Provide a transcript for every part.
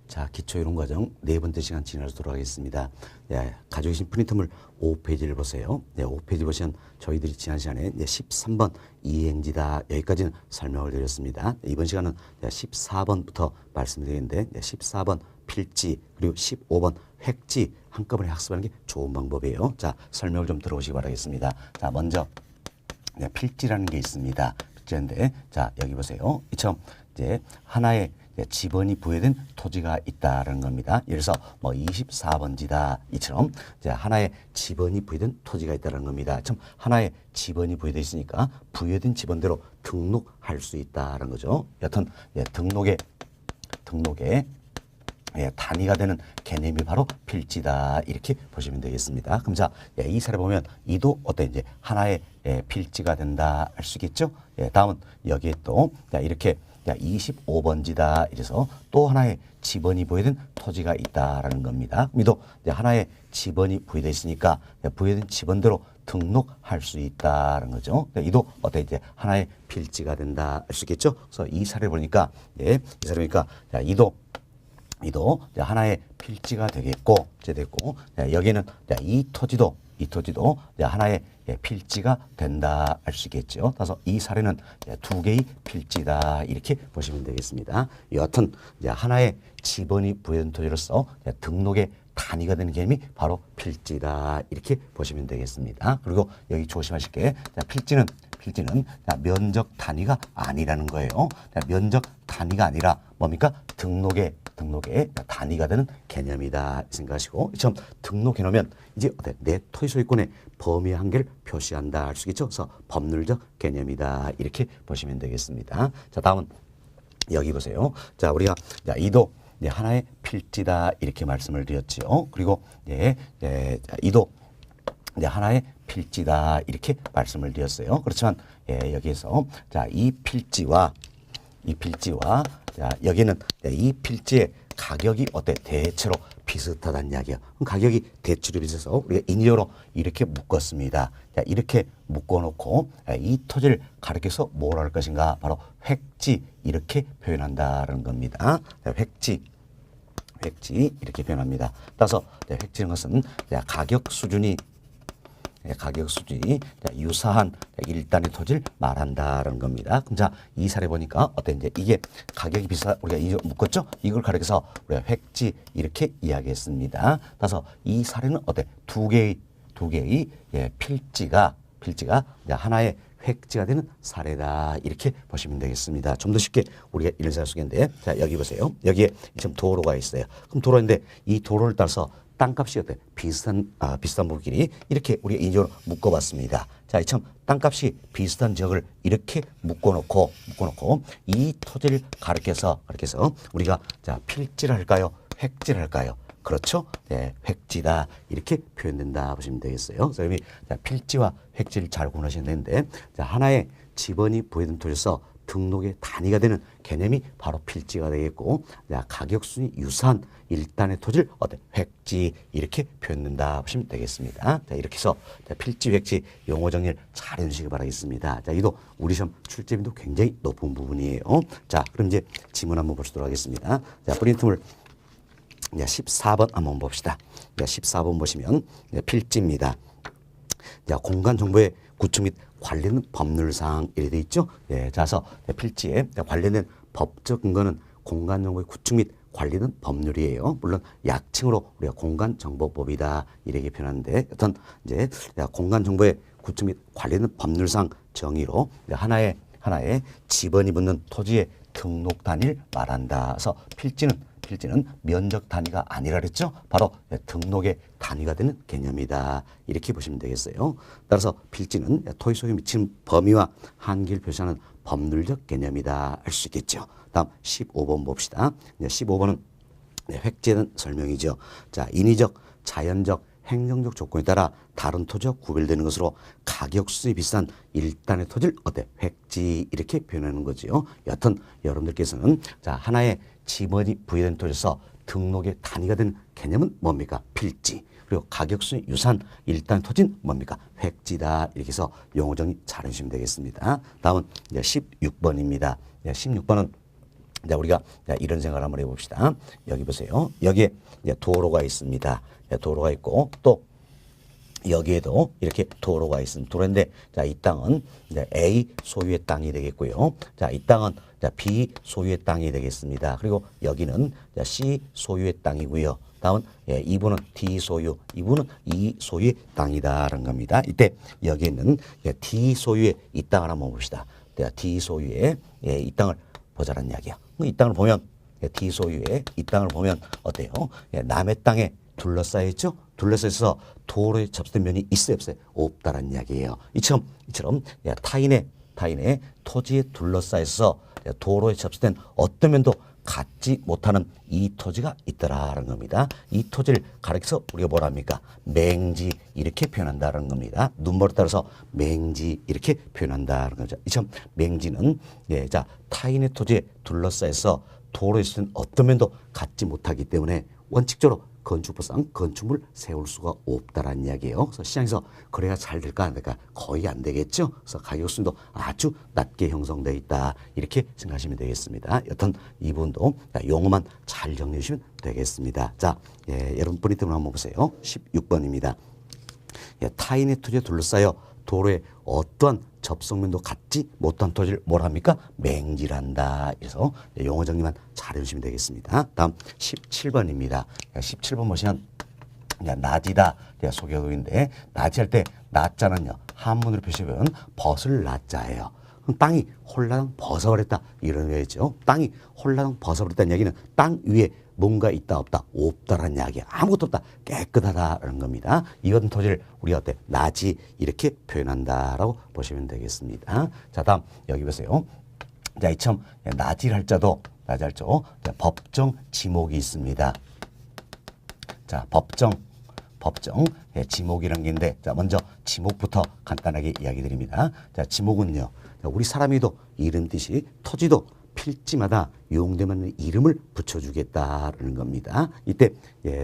자, 기초이론과정 네 번째 시간 진행하도록 하겠습니다. 예, 가지고 계신 프린트물 5페이지를 보세요. 네, 5페이지 보시면 저희들이 지난 시간에 13번 이행지다 여기까지는 설명을 드렸습니다. 이번 시간은 14번부터 말씀드리는데 14번 필지 그리고 15번 획지 한꺼번에 학습하는 게 좋은 방법이에요. 자, 설명을 좀 들어보시기 바라겠습니다. 자, 먼저 필지라는 게 있습니다. 필지인데 자, 여기 보세요. 이처럼 이제 하나의 지번이 부여된 토지가 있다라는 겁니다. 예를 들어서 뭐 24번지다 이처럼 이제 하나의 지번이 부여된 토지가 있다는 겁니다. 참 하나의 지번이 부여되어 있으니까 부여된 지번대로 등록할 수 있다는 거죠. 여튼 등록에 단위가 되는 개념이 바로 필지다 이렇게 보시면 되겠습니다. 그럼 자, 이 사례 보면 이도 어때 이제 하나의 필지가 된다 할 수 있겠죠. 다음은 여기에 또 이렇게 25번지다 이래서 또 하나의 지번이 부여된 토지가 있다라는 겁니다. 이도 하나의 지번이 부여되어 있으니까 부여된 지번대로 등록할 수 있다는 거죠. 이도 어때 이제 하나의 필지가 된다 할 수 있겠죠. 그래서 이 사례를 보니까 이 사례 보니까 이도 하나의 필지가 되겠고, 여기는 이 토지도 하나의 필지가 된다 할 수 있겠죠. 그래서 이 사례는 두 개의 필지다 이렇게 보시면 되겠습니다. 여하튼 하나의 지번이 부여된 토지로서 등록의 단위가 되는 개념이 바로 필지다 이렇게 보시면 되겠습니다. 그리고 여기 조심하실 게 필지는 면적 단위가 아니라는 거예요. 면적 단위가 아니라 뭡니까? 등록의 단위가 되는 개념이다 생각하시고, 처음 등록해 놓으면 이제 내 토지 소유권의 범위 한계를 표시한다 할 수 있겠죠. 그래서 법률적 개념이다 이렇게 보시면 되겠습니다. 자, 다음은 여기 보세요. 자, 우리가 이도 하나의 필지다 이렇게 말씀을 드렸죠. 그리고 이도 하나의 필지다 이렇게 말씀을 드렸어요. 그렇지만 여기에서 이 필지와 여기는 이 필지의 가격이 대체로 비슷하다는 이야기예요. 그럼 가격이 대체로 비슷해서 우리가 인위적으로 이렇게 묶었습니다. 이렇게 묶어놓고 이 토지를 가리켜서 뭐라 할 것인가? 바로 획지 이렇게 표현한다는 겁니다. 획지 이렇게 표현합니다. 따라서 획지는 것은 가격 수준이 유사한 일단의 토지를 말한다라는 겁니다. 그럼 자, 이 사례 보니까 이제 이게 가격이 우리가 이거 묶었죠? 이걸 가리켜서 우리가 획지 이렇게 이야기했습니다. 따라서 이 사례는 두 개의 필지가 하나의 획지가 되는 사례다 이렇게 보시면 되겠습니다. 좀 더 쉽게 우리가 이런 생각할 수 있겠는데, 자, 여기 보세요. 여기에 지금 도로가 있어요. 그럼 도로인데 이 도로를 따라서 땅값이 비슷한 부분끼리 이렇게 우리가 인적으로 묶어봤습니다. 자, 이처럼 땅값이 비슷한 지역을 이렇게 묶어놓고 이 토지를 가리켜서 우리가 자, 필지를 할까요? 획지를 할까요? 그렇죠? 획지다 이렇게 표현된다 보시면 되겠어요. 그래서 필지와 획지를 잘 구분하시면 되는데, 자, 하나의 지번이 부여된 토지에서 등록의 단위가 되는 개념이 바로 필지가 되겠고, 가격 순위 유사한 일단의 토지를 획지 이렇게 표현된다 보시면 되겠습니다. 자, 이렇게 해서 필지, 획지 용어 정리를 잘 해주시기 바라겠습니다. 자, 이도 우리 시험 출제빈도 굉장히 높은 부분이에요. 자, 그럼 이제 지문 한번 보시도록 하겠습니다. 자, 프린트물 14번 한번 봅시다. 14번 보시면 필지입니다. 자, 공간 정보의 구축 및 관련된 법률사항 이렇게 되어 있죠. 그래서 필지에 관련된 법적 근거는 공간 정보의 구축 및 관련된 법률이에요. 물론 약칭으로 우리가 공간정보법이다 이렇게 표현하는데, 어떤 이제 공간 정보의 구축 및 관련된 법률상 정의로 하나의 지번이 붙는 토지의 등록 단위를 말한다. 그래서 필지는 면적 단위가 아니라 그랬죠. 바로 등록의 단위가 되는 개념이다 이렇게 보시면 되겠어요. 따라서 필지는 토지 소유에 미치는 범위와 한계를 표시하는 법률적 개념이다 할 수 있겠죠. 다음 15번 봅시다. 15번은 획지에 대한 설명이죠. 자, 인위적, 자연적, 행정적 조건에 따라 다른 토지와 구별되는 것으로 가격 수준이 비싼 일단의 토지를 획지 이렇게 표현하는 거지요. 여튼 여러분들께서는 자, 하나의 지번이 부여된 토지에서 등록의 단위가 되는 개념은 뭡니까? 필지. 그리고 가격 수준이 유사한 일단 토지는 뭡니까? 획지다. 이렇게 해서 용어 정리 잘 해주시면 되겠습니다. 다음은 이제 16번입니다. 16번은 자, 우리가 자, 이런 생각을 한번 해봅시다. 여기 보세요. 여기에 이제 도로가 있습니다. 도로가 있고 또 여기에도 이렇게 도로가 있습니다. 도로인데, 자, 이 땅은 이제 A 소유의 땅이 되겠고요. 자, 이 땅은 자, B 소유의 땅이 되겠습니다. 그리고 여기는 자, C 소유의 땅이고요. 다음은 이분은 D 소유, 이분은 E 소유의 땅이다라는 겁니다. 이때 여기 있는 D 소유의 이 땅을 한번 봅시다. D 소유의 이 땅을 보자는 이야기야. 이 땅을 보면 D 소유의 이 땅을 보면 어때요? 남의 땅에 둘러싸여 있죠? 둘러싸여 있어서 도로에 접수된 면이 있어요, 없어요? 없다라는 이야기예요. 이처럼 타인의 토지에 둘러싸여 있어서 도로에 접수된 어떤 면도 갖지 못하는 이 토지가 있더라라는 겁니다. 이 토지를 가리켜서 우리가 뭐라 합니까? 맹지 이렇게 표현한다는 겁니다. 눈머리 따라서 맹지 이렇게 표현한다는 거죠. 이처럼 맹지는 자, 타인의 토지에 둘러싸여서 도로에 접수된 어떤 면도 갖지 못하기 때문에 원칙적으로 건축법상 건축물을 세울 수가 없다라는 이야기예요. 그래서 시장에서 거래가 잘 될까 안 될까? 거의 안 되겠죠. 그래서 가격 수준도 아주 낮게 형성되어 있다. 이렇게 생각하시면 되겠습니다. 여튼 이분도 용어만 잘 정리해 주시면 되겠습니다. 자, 여러분 프린트를 한번 보세요. 16번입니다. 타인의 토지에 둘러싸여 도로에 어떠한 접속면도 갖지 못한 토지를 뭐라 합니까? 맹지란다. 그래서 용어 정리만 잘 해주시면 되겠습니다. 다음 17번입니다. 17번 보시면 낮이다 소개어도인데 낮이할 때 낮자는요 한문으로 표시하면 벗을 낮자예요. 그럼 땅이 홀라당 벗어버렸다 이런 의미죠. 땅이 홀라당 벗어버렸다는 얘기는 땅 위에 뭔가 있다 없다 없다라는 이야기야. 아무것도 없다 깨끗하다라는 겁니다. 이 같은 토지를 우리가 어때 낮이 이렇게 표현한다라고 보시면 되겠습니다. 자, 다음 여기 보세요. 자, 이처럼 낮이를 할 자도 법정 지목이 있습니다. 자, 법정 지목이라는 게 있는데, 자, 먼저 지목부터 간단하게 이야기 드립니다. 자, 지목은요, 우리 사람이도 이름 뜻이 토지도 필지마다 용되면 이름을 붙여주겠다라는 겁니다. 이때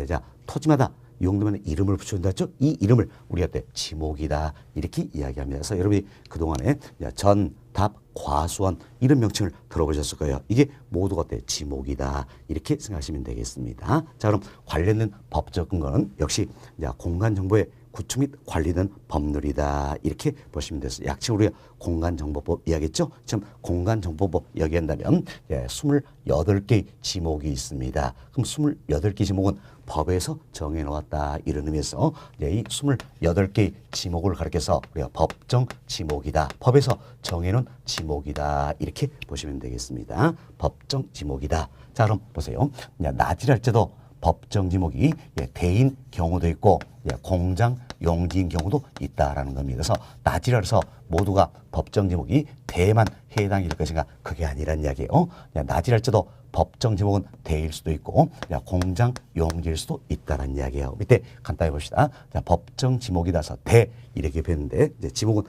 자, 토지마다 용되면 이름을 붙여준다 했죠? 이 이름을 우리가 때 지목이다 이렇게 이야기합니다. 그래서 여러분이 그동안에 전, 답, 과수원 이런 명칭을 들어보셨을 거예요. 이게 모두가 어때 지목이다 이렇게 생각하시면 되겠습니다. 자, 그럼 관련된 법적 근거는 역시 공간정보의 구축 및 관리된 법률이다 이렇게 보시면 됐어요. 약칭 우리가 공간정보법 이야기했죠. 지금 공간정보법 이야기한다면 28개의 지목이 있습니다. 그럼 28개 지목은 법에서 정해놓았다 이런 의미에서 이 28개의 지목을 가리켜서 우리가 법정 지목이다. 법에서 정해놓은 지목이다 이렇게 보시면 되겠습니다. 법정 지목이다. 자, 그럼 보세요. 낮이랄 때도 법정 지목이 대인 경우도 있고 공장 용지인 경우도 있다라는 겁니다. 그래서 낮이라 해서 모두가 법정 지목이 대만 해당일 것인가 그게 아니란 이야기예요. 낮이랄 때도 법정 지목은 대일 수도 있고 공장 용지일 수도 있다는 이야기예요. 밑에 간단히 봅시다. 자, 법정 지목이라서 대 이렇게 표현인데 이제 지목은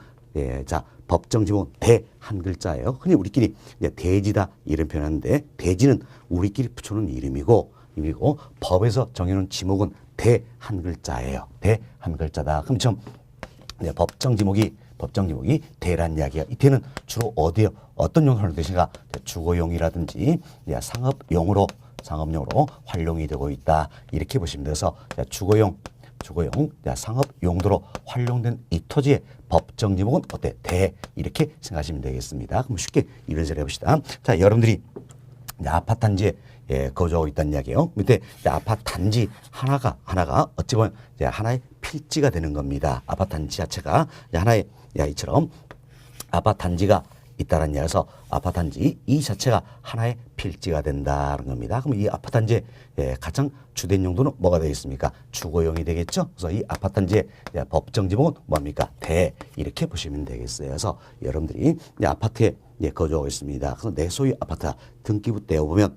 자, 법정 지목은 대 한 글자예요. 흔히 우리끼리 대지다 이런 표현하는데 대지는 우리끼리 붙여놓은 이름이고 법에서 정해놓은 지목은 대 한 글자예요. 대 한 글자다. 그럼 좀 법정 지목이 대란 이야기야. 이 대는 주로 어디요? 어떤 용도로 되시가 주거용이라든지 상업용으로 활용이 되고 있다. 이렇게 보시면 돼서 주거용, 상업 용도로 활용된 이 토지의 법정 지목은 어때? 대 이렇게 생각하시면 되겠습니다. 그럼 쉽게 이런 식으로 해봅시다. 자, 여러분들이 아파트 단지에 거주하고 있다는 이야기예요. 밑에 아파트 단지 하나가 어찌 보면 하나의 필지가 되는 겁니다. 아파트 단지 자체가 하나의 이처럼 아파트 단지가 있다는 이야기에서 아파트 단지 이 자체가 하나의 필지가 된다는 겁니다. 그럼 이 아파트 단지의 가장 주된 용도는 뭐가 되겠습니까? 주거용이 되겠죠. 그래서 이 아파트 단지의 법정 지목은 뭡니까? 대 이렇게 보시면 되겠어요. 그래서 여러분들이 아파트에 거주하고 있습니다. 그래서 내 소유 아파트 등기부 떼어보면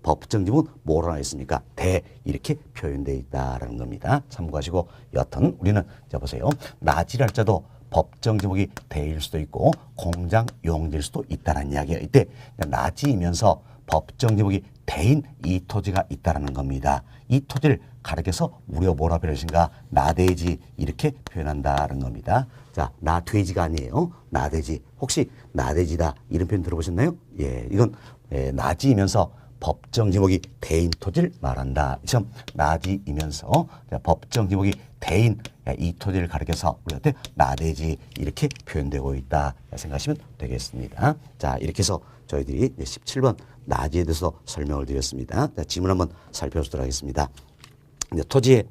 법정 지목은 뭐로 나와 있습니까? 대 이렇게 표현되어 있다라는 겁니다. 참고하시고 여하튼 우리는 자 보세요. 낮이랄 자도 법정 지목이 대일 수도 있고 공장 용지일 수도 있다는 이야기예요. 이때 낮이면서 법정 지목이 대인 이 토지가 있다라는 겁니다. 이 토지를 가리켜서 우리가 뭐라 표현하신가? 나돼지 이렇게 표현한다는 겁니다. 자, 나돼지가 아니에요. 나돼지. 혹시 나돼지다 이런 표현 들어보셨나요? 예, 이건 나지이면서 법정 지목이 대인 토지를 말한다. 참 나지이면서 법정 지목이 대인 이 토지를 가리켜서 우리한테 나돼지 이렇게 표현되고 있다 생각하시면 되겠습니다. 자, 이렇게 해서 저희들이 17번 나지에 대해서 설명을 드렸습니다. 자, 지문 한번 살펴보도록 하겠습니다. 토지에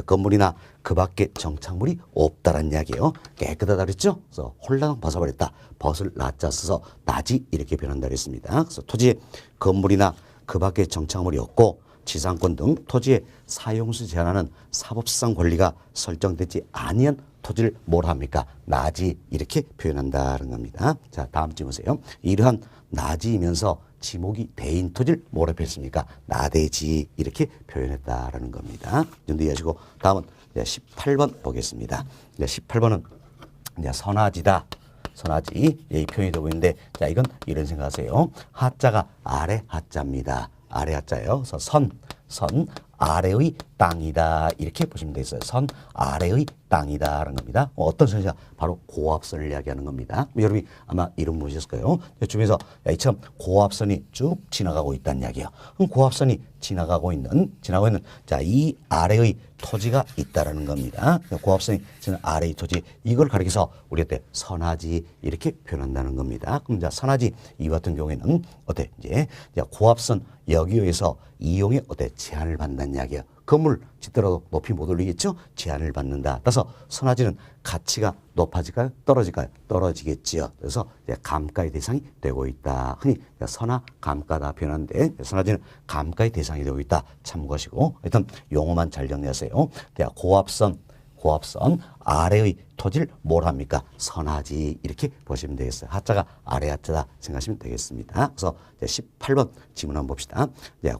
건물이나 그 밖에 정착물이 없다라는 이야기예요. 깨끗하다 그랬죠? 그래서 홀랑 벗어버렸다. 벗을 나자 써서 나지 이렇게 변한다 그랬습니다. 그래서 토지에 건물이나 그 밖에 정착물이 없고 지상권 등 토지의 사용수 제한하는 사법상 권리가 설정되지 아니한 토지를 뭐라 합니까? 나지 이렇게 표현한다는 겁니다. 자, 다음 지 보세요. 이러한 나지이면서 지목이 대인 토지를 뭐라 표현했습니까? 나돼지 이렇게 표현했다라는 겁니다. 정도 이해하시고 다음은 18번 보겠습니다. 18번은 선하지다. 선하지 이 표현이 되고 있는데 자, 이건 이런 생각하세요. 하자가 아래 하자입니다. 아래 하자예요. 그래서 선 아래의 땅이다 이렇게 보시면 되겠어요. 선 아래의 땅이다라는 겁니다. 어떤 선이냐? 바로 고압선을 이야기하는 겁니다. 여러분이 아마 이름 보셨을 거예요. 주변에서 이처럼 고압선이 쭉 지나가고 있다는 이야기예요. 그럼 고압선이 지나가고 있는 자, 이 아래의 토지가 있다라는 겁니다. 고압선이 지나는 아래의 토지 이걸 가리켜서 우리한테 선하지 이렇게 표현한다는 겁니다. 그럼 자, 선하지 이 같은 경우에는 어때? 이제 고압선 여기에서 이용에 어때? 제한을 받는다는 이야기예요. 건물 짓더라도 높이 못 올리겠죠? 제한을 받는다. 따라서 선하지는 가치가 높아질까요? 떨어질까요? 떨어지겠지요. 그래서 감가의 대상이 되고 있다. 흔히 선하 감가다 표현하는데 선하지는 감가의 대상이 되고 있다. 참고하시고 일단 용어만 잘 정리하세요. 고압선 아래의 토지를 뭘 합니까? 선하지 이렇게 보시면 되겠어요. 하자가 아래 하자다 생각하시면 되겠습니다. 그래서 18번 질문 한번 봅시다.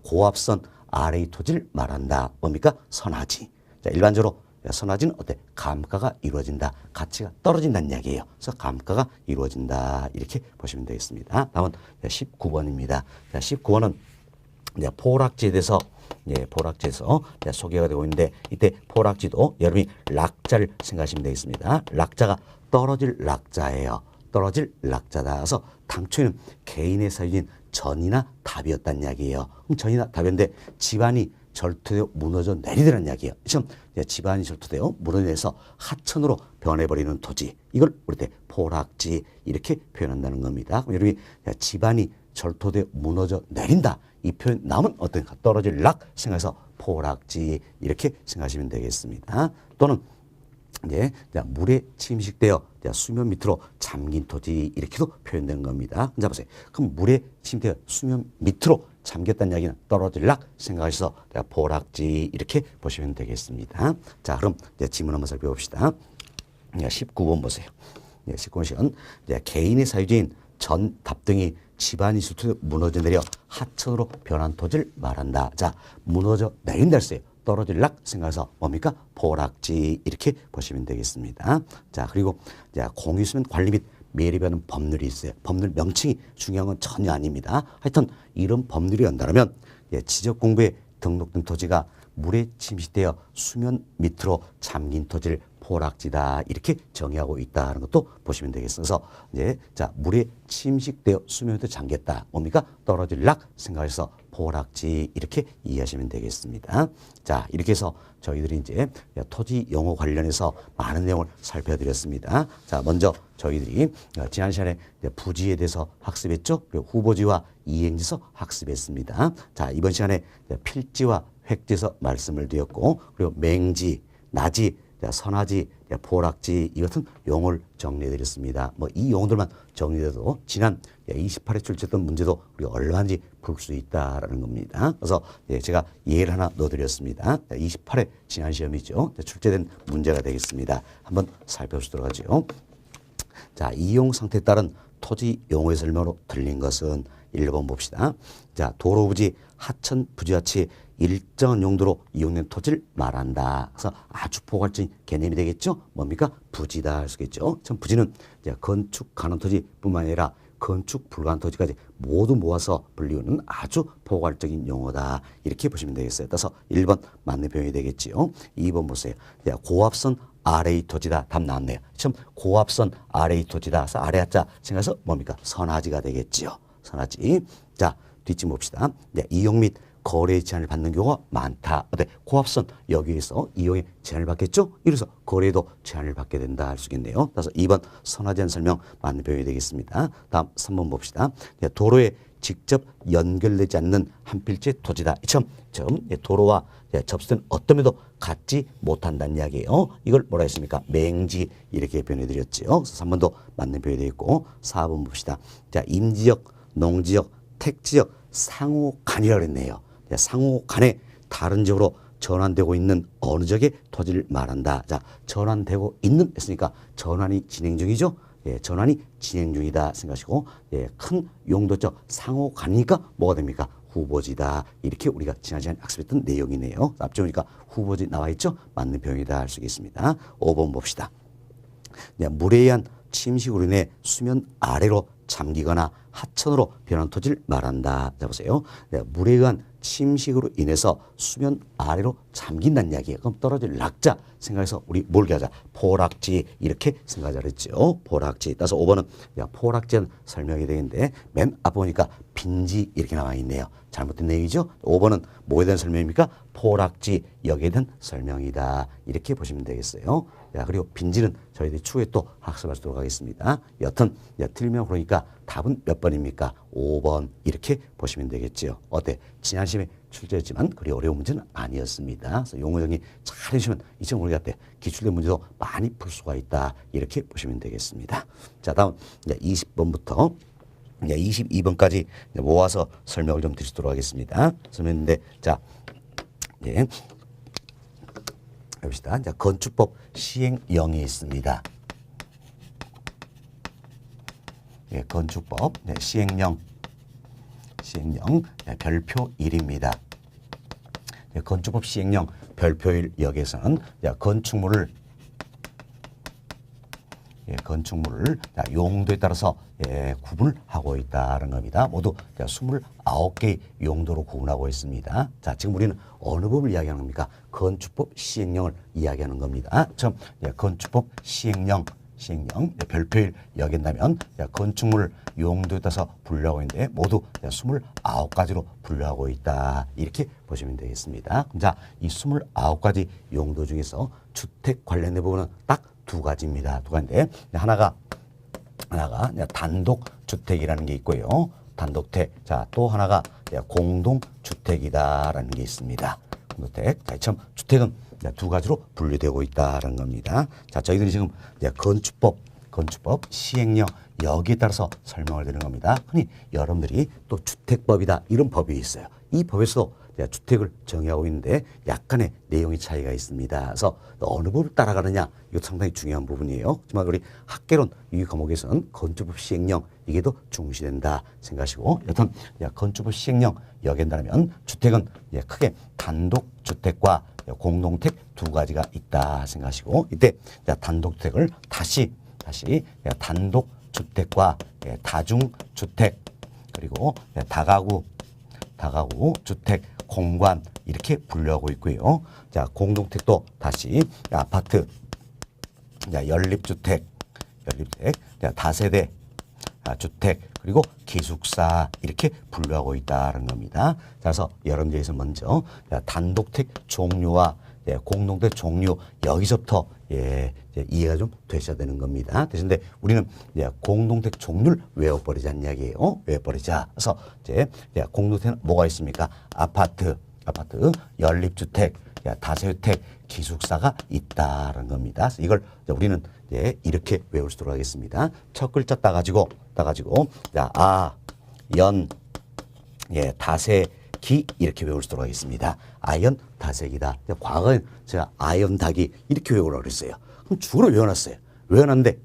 고압선 아래의 토지를 말한다. 뭡니까? 선하지. 자, 일반적으로 선하지는 어때? 감가가 이루어진다. 가치가 떨어진다는 이야기예요. 그래서 감가가 이루어진다. 이렇게 보시면 되겠습니다. 다음은 19번입니다. 자, 19번은 포락지에 대해서 포락지에서 소개가 되고 있는데 이때 포락지도 여러분이 락자를 생각하시면 되겠습니다. 락자가 떨어질 락자예요. 떨어질 락자다. 그래서 당초에는 개인의 사유인 전이나 답이었다는 이야기예요. 그럼 전이나 답이었는데 집안이 절투되어 무너져 내리더라는 이야기예요. 지금 집안이 절투되어 무너져서 하천으로 변해버리는 토지. 이걸 우리 때 포락지 이렇게 표현한다는 겁니다. 그럼 여러분이 집안이 절투되어 무너져 내린다. 이 표현 나오면 어떤가? 떨어질 락 생각해서 포락지 이렇게 생각하시면 되겠습니다. 또는 물에 침식되어 수면 밑으로 잠긴 토지 이렇게도 표현되는 겁니다. 자, 보세요. 그럼 물에 침식되어 수면 밑으로 잠겼다는 이야기는 떨어질락 생각하셔서 포락지 이렇게 보시면 되겠습니다. 자, 그럼 지문 한번 살펴봅시다. 19번 보세요. 19번은 개인의 사유지인 전, 답 등이 집안이 수투 무너져 내려 하천으로 변한 토지를 말한다. 자, 무너져 내린다 했어요. 떨어질락 생각해서 뭡니까? 포락지 이렇게 보시면 되겠습니다. 자, 그리고 공유수면 관리 및 매립하는 법률이 있어요. 법률 명칭이 중요한 건 전혀 아닙니다. 하여튼 이런 법률이 온다면 지적공부에 등록된 토지가 물에 침식되어 수면 밑으로 잠긴 토지를 포락지다 이렇게 정의하고 있다는 것도 보시면 되겠어요. 그래서 물에 침식되어 수면 밑으로 잠겼다. 뭡니까? 떨어질락 생각해서 포락지 이렇게 이해하시면 되겠습니다. 자, 이렇게 해서 저희들이 이제 토지 용어 관련해서 많은 내용을 살펴드렸습니다. 자, 먼저 저희들이 지난 시간에 부지에 대해서 학습했죠. 그리고 후보지와 이행지에서 학습했습니다. 자, 이번 시간에 필지와 획지에서 말씀을 드렸고, 그리고 맹지, 나지, 선하지, 포락지 이 같은 용어를 정리해드렸습니다. 이 용어들만 정리해도 지난 28회 출제했던 문제도 우리가 얼마든지 풀 수 있다라는 겁니다. 그래서 제가 예를 하나 넣어드렸습니다. 28회 지난 시험이죠. 출제된 문제가 되겠습니다. 한번 살펴보도록 하죠. 자, 이용 상태에 따른 토지 용어의 설명으로 들린 것은 1번 봅시다. 자, 도로 부지, 하천 부지와치 일정한 용도로 이용된 토지를 말한다. 그래서 아주 포괄적인 개념이 되겠죠. 뭡니까? 부지다 할 수 있겠죠. 참 부지는 건축 가능 토지뿐만 아니라 건축 불가한 토지까지 모두 모아서 불리우는 아주 포괄적인 용어다. 이렇게 보시면 되겠어요. 따라서 1번 맞는 표현이 되겠지요. 2번 보세요. 자, 고압선 아래의 토지다. 답 나왔네요. 지금 고압선 아래의 토지다. 그래서 아래 하자 생각해서 뭡니까? 선하지가 되겠지요. 선하지. 자, 뒷짐 봅시다. 네, 이용 및 거래의 제한을 받는 경우가 많다. 어때? 고압선 여기에서 이용에 제한을 받겠죠? 이래서 거래도 제한을 받게 된다 할 수 있겠네요. 따라서 2번 선하지 않은 설명 맞는 표현이 되겠습니다. 다음 3번 봅시다. 네, 도로에 직접 연결되지 않는 한 필지의 토지다. 이처럼 도로와 접수된 어떤 면도 갖지 못한다는 이야기예요. 이걸 뭐라 했습니까? 맹지 이렇게 표현해 드렸지요. 그래서 3번도 맞는 표현이 되어 있고 4번 봅시다. 자, 임지역, 농지역, 택지역 상호 간이라고 했네요. 상호 간에 다른 지역으로 전환되고 있는 어느 지역의 토지를 말한다. 자, 전환되고 있는 했으니까 전환이 진행 중이죠. 예, 전환이 진행 중이다 생각하시고, 예, 큰 용도적 상호 간이니까 뭐가 됩니까? 후보지다. 이렇게 우리가 지난 시간에 학습했던 내용이네요. 앞쪽에 보니까 후보지 나와 있죠? 맞는 표현이다 할 수 있겠습니다. 5번 봅시다. 네, 물에 의한 침식으로 인해 수면 아래로 잠기거나 하천으로 변한 토지를 말한다. 자, 보세요. 네, 물에 의한 침식으로 인해서 수면 아래로 잠긴다는 이야기예요. 그럼 떨어질 낙자 생각해서 우리 뭘 하자? 포락지 이렇게 생각하자 그랬죠. 포락지. 따라서 5번은 포락지는 설명이 되는데 맨 앞 보니까 빈지 이렇게 나와 있네요. 잘못된 내용이죠. 5번은 뭐에 대한 설명입니까? 포락지 여기에 대한 설명이다. 이렇게 보시면 되겠어요. 야, 그리고 빈지는 저희들이 추후에 또 학습할 수 있도록 하겠습니다. 여튼 틀리면 그러니까 답은 몇 번입니까? 5번 이렇게 보시면 되겠죠. 어때? 지난 시험에 출제했지만 그리 어려운 문제는 아니었습니다. 그래서 용어 정리 잘 해주시면 이 시험 우리가 때 기출된 문제도 많이 풀 수가 있다. 이렇게 보시면 되겠습니다. 자, 다음 20번부터 22번까지 모아서 설명을 좀 드리도록 하겠습니다. 설명인데 자, 예. 해봅시다. 자, 건축법 시행령이 있습니다. 예, 건축법 시행령 별표 1입니다. 예, 건축법 시행령 별표 1 여기에서는 건축물을 용도에 따라서 구분하고 있다는 겁니다. 모두 29개의 용도로 구분하고 있습니다. 자, 지금 우리는 어느 법을 이야기하는 겁니까? 건축법 시행령을 이야기하는 겁니다. 처음 건축법 시행령 별표 1 여긴다면 건축물 용도에 따라서 분류하고 있는데 모두 29가지로 분류하고 있다. 이렇게 보시면 되겠습니다. 자, 이 29가지 용도 중에서 주택 관련된 부분은 딱 두 가지입니다. 두 가지인데 하나가 단독주택이라는 게 있고요. 단독택. 자, 또 하나가 공동주택이다라는 게 있습니다. 공동주택. 자, 처음 주택은 두 가지로 분류되고 있다는 겁니다. 자, 저희들이 지금 건축법 시행령 여기에 따라서 설명을 드리는 겁니다. 흔히 여러분들이 또 주택법이다 이런 법이 있어요. 이 법에서 주택을 정의하고 있는데 약간의 내용의 차이가 있습니다. 그래서 어느 법을 따라가느냐 이거 상당히 중요한 부분이에요. 하지만 우리 학개론 이 과목에서는 건축법 시행령 이게 더 중시된다 생각하시고 여튼 건축법 시행령 여긴다면 주택은 크게 단독주택과 공동택 두 가지가 있다 생각하시고 이때 단독주택을 다시 단독주택과 다중주택 그리고 다가구 주택 공관 이렇게 분류하고 있고요. 자, 공동택도 다시 아파트, 연립주택, 다세대 주택 그리고 기숙사 이렇게 분류하고 있다는 겁니다. 그래서 여러분들께서 먼저 단독택 종류와 공동택 종류 여기서부터 이해가 좀 되셔야 되는 겁니다. 대신에 우리는 공동택 종류를 외워버리자는 이야기예요. 외워버리자. 그래서 공동택은 뭐가 있습니까? 아파트, 연립주택, 다세대주택, 기숙사가 있다는 겁니다. 그래서 이걸 우리는 이렇게 외울 수 있도록 하겠습니다. 첫 글자 따가지고 다세기 이렇게 외울 수 있도록 하겠습니다. 아연 다세기다. 과거에 제가 아연 닭이 이렇게 외우라고 그랬어요. 그럼 주로 외워놨어요. 외웠는데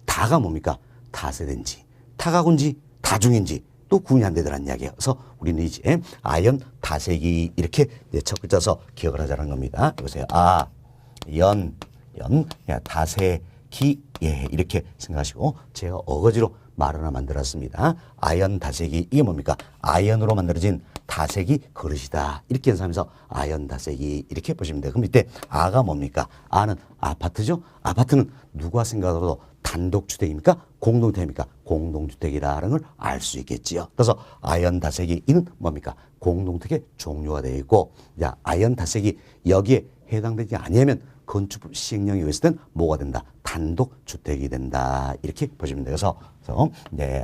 다가 뭡니까? 다세대인지 다가구인지 다중인지 또 구분이 안 되더라는 이야기예요. 그래서 우리는 이제 아연 다세기 이렇게 첫 글자 서 기억을 하자는 겁니다. 보세요. 다세기 예, 이렇게 생각하시고 제가 어거지로 말 하나 만들었습니다. 아연 다세기 이게 뭡니까? 아연으로 만들어진 다세기 그릇이다. 이렇게 연상하면서 아연 다세기 이렇게 보시면 돼요. 그럼 이때 아가 뭡니까? 아는 아파트죠. 아파트는 누가 생각하더라도 단독주택입니까? 공동주택입니까? 공동주택이라는 걸 알 수 있겠지요. 그래서 아연 다세기 이는 뭡니까? 공동주택의 종류가 되어 있고, 자, 아연 다세기 여기에 해당되지 아니하면 건축 시행령에 의했을 땐 뭐가 된다? 단독주택이 된다. 이렇게 보시면 돼요. 그래서 네,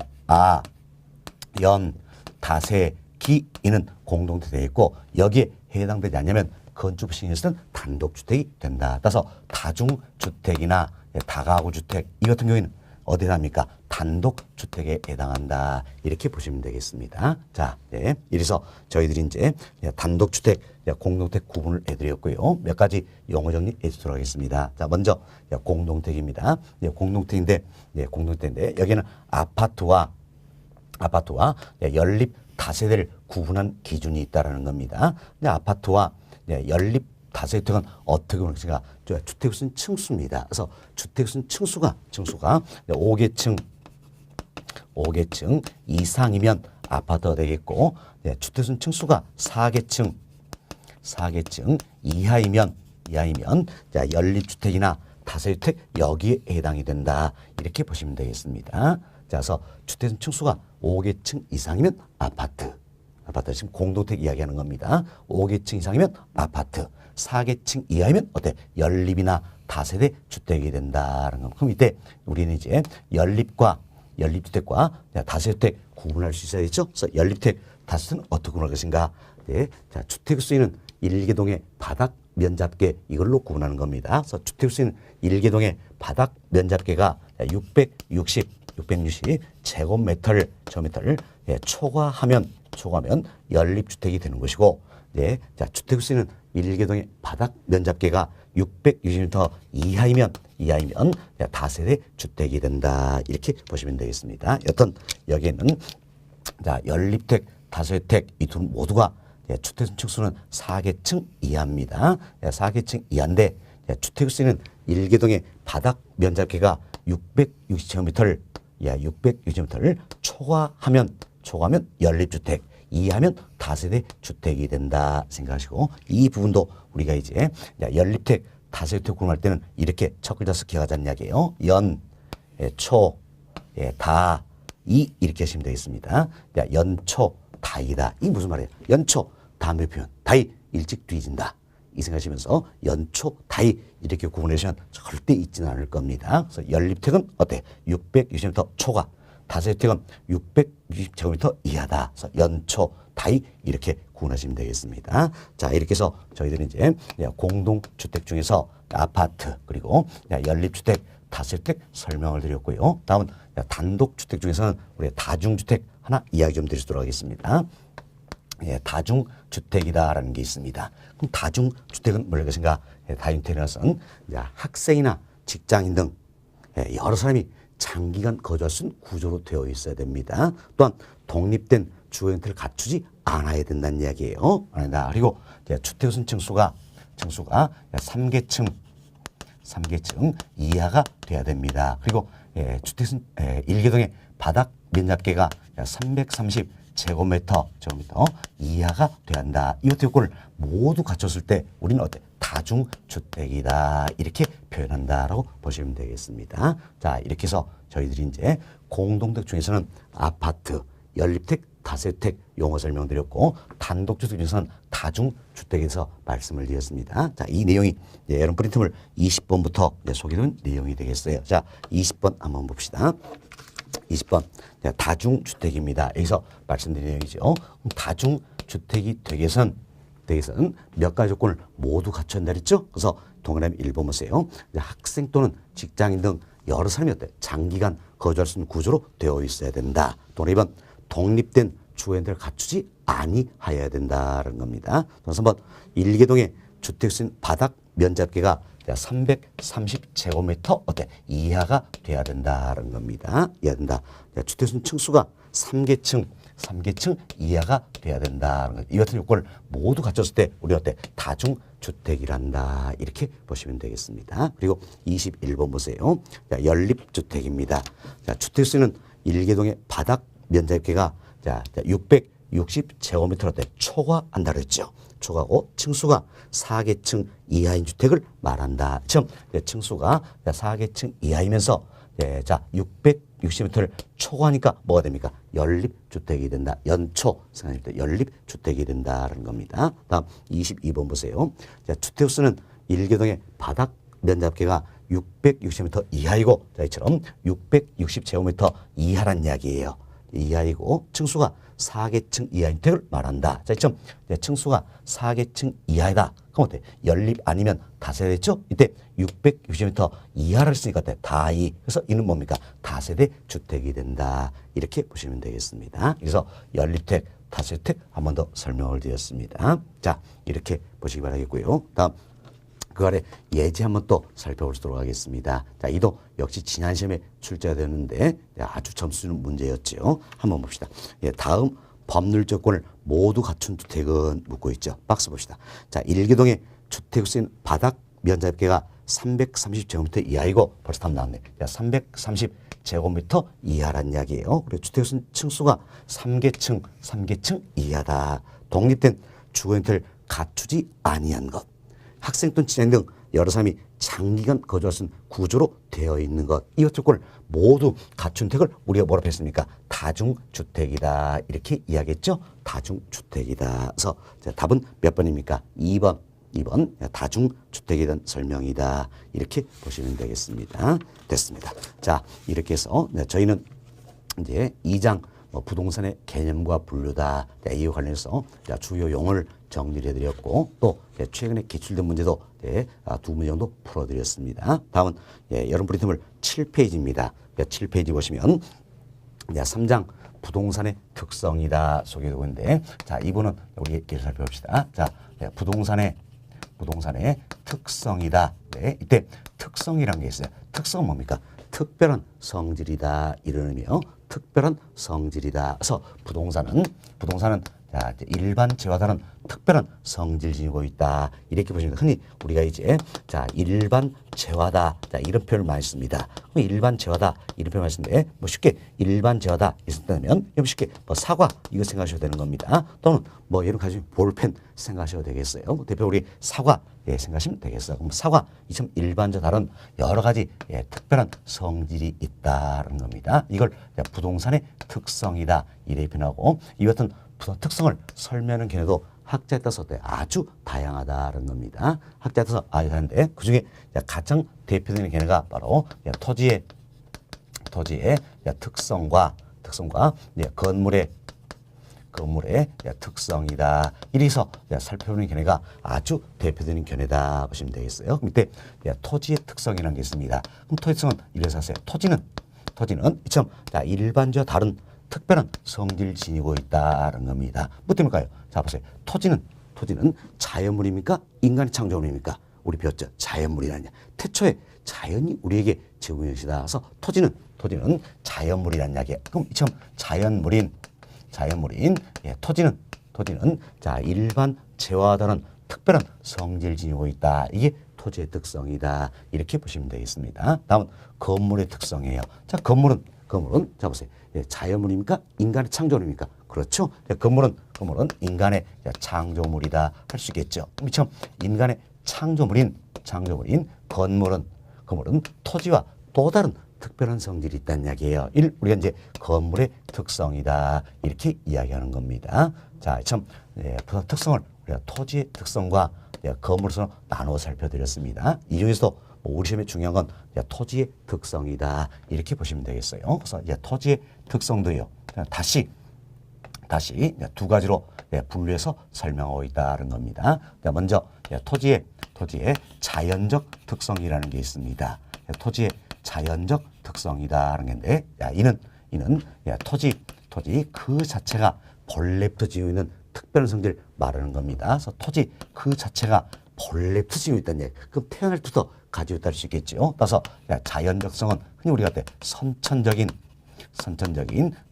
연, 다세, 기이는 공동주택이 되어 있고 여기에 해당되지 않으면 건축 시행에 있을 땐 단독주택이 된다. 따라서 다중주택이나 다가구주택 이 같은 경우에는 어디에 해당합니까? 단독주택에 해당한다. 이렇게 보시면 되겠습니다. 자, 네. 이래서 저희들이 이제 단독주택, 공동주택 구분을 해드렸고요. 몇 가지 용어 정리 해주도록 하겠습니다. 자, 먼저 공동주택입니다. 공동주택인데 여기는 아파트와 연립 다세대를 구분한 기준이 있다라는 겁니다. 아파트와 연립 다세대는 어떻게 보는 것인가? 주택수는 층수입니다. 그래서 주택수는 층수가 5계층 이상이면 아파트가 되겠고, 주택수는 층수가 4계층 이하이면 연립주택이나 다세주택 여기에 해당이 된다. 이렇게 보시면 되겠습니다. 그래서 주택수는 층수가 5계층 이상이면 아파트 지금 공동주택 이야기하는 겁니다. 5계층 이상이면 아파트, 4계층 이하이면 어때? 연립이나 다세대 주택이 된다는 겁니다. 그럼 이때 우리는 이제 연립주택과 다세주택 구분할 수 있어야겠죠? 그래서 연립주택, 다세주택은 어떻게 구분할 것인가? 네. 자, 주택 수위는 1계동의 바닥 면잡계 이걸로 구분하는 겁니다. 그래서 주택 수위는 1계동의 바닥 면잡계가 660 제곱미터를 초과하면 연립주택이 되는 것이고, 네. 자, 주택 수위는 1계동의 바닥 면잡계가 660m 이하이면 다세대 주택이 된다. 이렇게 보시면 되겠습니다. 여튼 여기에는 자, 연립주택, 다세대주택 이 둘 모두가 주택 층수는 4계층 이하입니다. 4계층 이하인데 주택 수위는 1계동의 바닥 면적계가 660제곱미터를 초과하면 연립주택, 이하면 다세대 주택이 된다 생각하시고, 이 부분도 우리가 이제 연립주택, 다세대주택 구분할 때는 이렇게 첫 글자 서 기억하자는 이야기예요. 연, 초, 다, 이 이렇게 하시면 되겠습니다. 연초, 다이다. 이 무슨 말이에요? 연초, 다음의 표현. 다이, 일찍 뒤진다. 이 생각하시면서 연초, 다이 이렇게 구분하시면 절대 잊지는 않을 겁니다. 그래서 연립주택은 어때? 660m 초과. 다세주택은 660제곱미터 이하다. 그래서 연초, 다이 이렇게 구분하시면 되겠습니다. 자, 이렇게 해서 저희들은 이제 공동주택 중에서 아파트 그리고 연립주택, 다세주택 설명을 드렸고요. 다음은 단독주택 중에서는 우리 다중주택 하나 이야기 좀 드리도록 하겠습니다. 다중주택이다라는 게 있습니다. 그럼 다중주택은 뭘 것인가? 다중주택이라는 것은 학생이나 직장인 등 여러 사람이 장기간 거주할 수 있는 구조로 되어 있어야 됩니다. 또한 독립된 주거 형태를 갖추지 않아야 된다는 이야기예요. 그리고 주택수는 층수가 3계층 이하가 돼야 됩니다. 그리고 주택수는 1계동의 바닥 면적계가 330제곱미터 이하가 돼야 한다. 이 요건을 모두 갖췄을 때 우리는 어때? 다중주택이다. 이렇게 표현한다라고 보시면 되겠습니다. 자, 이렇게 해서 저희들이 이제 공동주택 중에서는 아파트, 연립주택, 다세주택 용어 설명드렸고, 단독주택 중에서는 다중주택에서 말씀을 드렸습니다. 자, 이 내용이 여러분 프린트물 20번부터 소개된 내용이 되겠어요. 자, 20번 한번 봅시다. 20번 다중주택입니다. 여기서 말씀드린 내용이죠. 다중주택이 되기 위해서는 몇 가지 조건을 모두 갖춰야 한다 그랬죠. 그래서 동그라미 1번 보세요. 학생 또는 직장인 등 여러 사람이 어때? 장기간 거주할 수 있는 구조로 되어 있어야 된다. 동그라미 2번 독립된 주거 형태를 갖추지 아니하여야 된다는 겁니다. 그래서 3번 1계동의 주택수인 바닥 면적계가 330제곱미터 어때? 이하가 돼야 된다는 겁니다. 이해야 된다. 주택수는 층수가 3계층 3계층 이하가 돼야 된다. 이 같은 요건을 모두 갖췄을 때 우리 어때? 다중주택이란다. 이렇게 보시면 되겠습니다. 그리고 21번 보세요. 자, 연립주택입니다. 자, 주택수는 일개동의 바닥 면적계가 자, 660제곱미터로 때 초과한다 그랬죠. 초과하고 층수가 4계층 이하인 주택을 말한다. 즉 층수가 4계층 이하이면서 자 660m를 초과하니까 뭐가 됩니까? 연립주택이 된다. 연초 생각할 때 연립주택이 된다라는 겁니다. 다음 22번 보세요. 자, 주택수는 일개동의 바닥 면적계가 660m 이하이고 자, 이처럼 660제곱미터 이하란 이야기예요. 이하이고 층수가 4계층 이하인 주택을 말한다. 자, 이점 층수가 4계층 이하이다. 그럼 어때? 연립 아니면 다세대 됐죠? 이때 660m 이하를 했으니까 어때? 다이. 그래서 이는 뭡니까? 다세대 주택이 된다. 이렇게 보시면 되겠습니다. 그래서 연립주택, 다세대주택 한 번 더 설명을 드렸습니다. 자, 이렇게 보시기 바라겠고요. 다음 그 아래 예제 한번 또 살펴보도록 하겠습니다. 자, 이도 역시 지난 시험에 출제가 되는데 아주 점수 주는 문제였죠. 한번 봅시다. 예, 다음 법률 조건을 모두 갖춘 주택은 묻고 있죠. 박스 봅시다. 자, 일개동의 주택수인 바닥 면적계가 330제곱미터 이하이고 벌써 답 나왔네. 자, 330제곱미터 이하란 이야기예요. 그리고 주택수 층수가 3계층 이하다. 독립된 주거 형태를 갖추지 아니한 것. 학생 또는 친행 등 여러 사람이 장기간 거주할 수 있는 구조로 되어 있는 것. 이 조건을 모두 갖춘 주택을 우리가 뭐라고 했습니까? 다중주택이다. 이렇게 이야기했죠. 다중주택이다. 그래서 답은 몇 번입니까? 2번. 다중주택에 대한 설명이다. 이렇게 보시면 되겠습니다. 됐습니다. 자, 이렇게 해서 저희는 이제 2장 부동산의 개념과 분류다. 이와 관련해서 주요 용어를 정리를 해드렸고 또 최근에 기출된 문제도 두 문제 정도 풀어드렸습니다. 다음은 여러분 프린트물 7페이지입니다. 7페이지 보시면 3장 부동산의 특성이다 소개되고 있는데 자, 이분은 우리 이렇게 살펴봅시다. 자, 부동산의 특성이다. 네, 이때 특성이라는 게 있어요. 특성은 뭡니까? 특별한 성질이다. 이런 의미요. 특별한 성질이다. 그래서 부동산은 자, 일반재와 다른 특별한 성질을 지니고 있다. 이렇게 보시면 흔히 우리가 이제 자, 일반재화다. 자, 이런 표현을 많이 씁니다. 일반재화다. 이런 표현을 많이 쓰는데 뭐 쉽게 일반재화다. 있었다면 쉽게 뭐 사과 이거 생각하셔도 되는 겁니다. 또는 뭐 예를 가지고 볼펜 생각하셔도 되겠어요. 대표 우리 사과 생각하시면 되겠어요. 그럼 사과 이처럼 일반적 다른 여러 가지 특별한 성질이 있다는 겁니다. 이걸 부동산의 특성이다. 이렇게 표현하고 이 같은 부동산 특성을 설명하는 견해도 학자에 따라서 아주 다양하다는 겁니다. 학자에 따라서 아주 다양한데 그중에 가장 대표되는 견해가 바로 토지의 특성과 건물의 특성이다. 이래서 살펴보는 견해가 아주 대표되는 견해다 보시면 되겠어요. 밑에 토지의 특성이라는 게 있습니다. 그럼 토지 특성은 이래서 하세요. 토지는 이처럼 일반적과 다른 특별한 성질을 지니고 있다는 겁니다. 뭐 때문일까요? 자, 보세요. 토지는 자연물입니까? 인간의 창조물입니까? 우리 배웠죠. 자연물이라는 태초에 자연이 우리에게 제공한 것이다. 그래서 토지는 자연물이라는 이야기예요. 그럼 이처럼 자연물인 토지는 자, 일반 재화와 다른 특별한 성질을 지니고 있다. 이게 토지의 특성이다. 이렇게 보시면 되겠습니다. 다음은 건물의 특성이에요. 자, 건물은 자 보세요. 자연물입니까? 인간의 창조물입니까? 그렇죠. 건물은 인간의 창조물이다 할 수 있겠죠. 그럼 인간의 창조물인 건물은 토지와 또 다른 특별한 성질이 있다는 이야기예요. 우리가 이제 건물의 특성이다 이렇게 이야기하는 겁니다. 자, 참 부동산 특성을 우리가 토지의 특성과 건물에서 나누어 살펴드렸습니다. 이 중에서도 우리 시험에 중요한 건 토지의 특성이다 이렇게 보시면 되겠어요. 그래서 토지의 특성도요. 다시 두 가지로 분류해서 설명하고 있다는 겁니다. 먼저 토지의 자연적 특성이라는 게 있습니다. 토지의 자연적 특성이다라는 건데, 이는 토지 그 자체가 본래부터 지니고 있는 특별한 성질을 말하는 겁니다. 그래서 토지 그 자체가 본래부터 지니고 있다는 얘기. 그럼 태어날 때부터 가지고 있다 할 수 있겠죠. 따라서 자연적성은 흔히 우리가 선천적인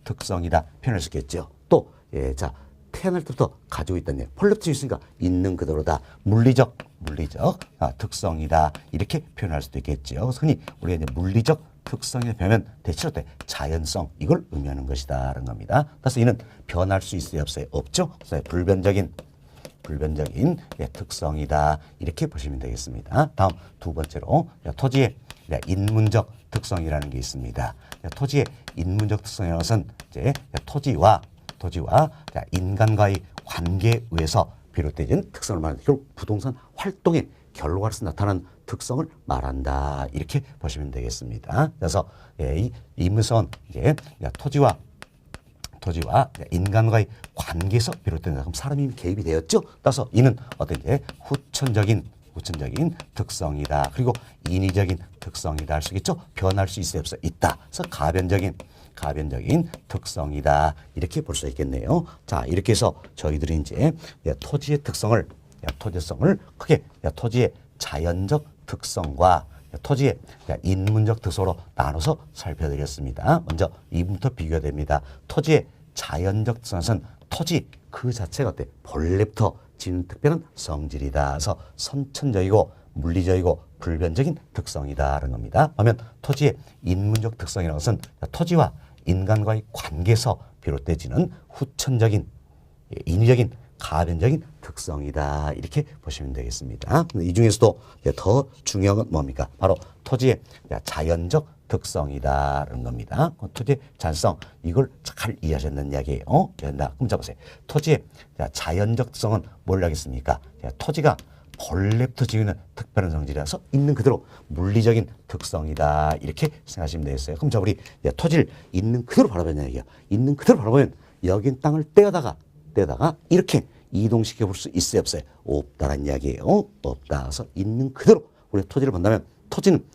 특성이다 표현할 수 있겠죠. 또 자 태어날 때부터 가지고 있다는 폴립도 있으니까 있는 그대로다. 물리적 특성이다. 이렇게 표현할 수도 있겠죠. 그래서 흔히 우리가 이제 물리적 특성에 배면 대체로 때 자연성 이걸 의미하는 것이다라는 겁니다. 따라서 이는 변할 수 있어요, 없어요? 없죠. 그래서 불변적인 특성이다 이렇게 보시면 되겠습니다. 다음 두 번째로 토지의 인문적 특성이라는 게 있습니다. 토지의 인문적 특성이라는 것은 이제 토지와 인간과의 관계에 의해서 비롯되는 특성을 말하는 결국 부동산 활동의 결과로서 나타나는 특성을 말한다 이렇게 보시면 되겠습니다. 그래서 이 인문성은 이제 토지와 인간과의 관계에서 비롯된 그럼 사람이 개입이 되었죠. 따라서 이는 어떤 이제 후천적인 특성이다. 그리고 인위적인 특성이다 할 수 있겠죠. 변할 수 있어요, 없어요? 있다. 그래서 가변적인 특성이다 이렇게 볼 수 있겠네요. 자 이렇게 해서 저희들이 이제 토지의 특성을 크게 토지의 자연적 특성과 토지의 인문적 특성으로 나눠서 살펴드렸습니다. 먼저 이부터 비교됩니다. 토지의 자연적 특성은 토지 그 자체가 어때? 본래부터 지닌 특별한 성질이다. 그래서 선천적이고 물리적이고 불변적인 특성이다라는 겁니다. 반면 토지의 인문적 특성이라는 것은 토지와 인간과의 관계에서 비롯되지는 후천적인 인위적인 가변적인 특성이다 이렇게 보시면 되겠습니다. 이 중에서도 더 중요한 건 뭡니까? 바로 토지의 자연적 특성이다라는 겁니다. 토지의 자연성 이걸 잘 이해하셨는 이야기예요. 된다. 그럼 잡으세요. 토지의 자연적 특성은 뭘 하겠습니까? 토지가 본래부터 지니는 특별한 성질이라서 있는 그대로 물리적인 특성이다 이렇게 생각하시면 되겠어요. 그럼 자 우리 토지를 있는 그대로 바라보는 얘기예요. 있는 그대로 바라보면 여긴 땅을 떼어다가 이렇게 이동시켜 볼 수 있어요, 없어요? 없다라는 이야기예요. 없다. 그래서 있는 그대로 우리 토지를 본다면 토지는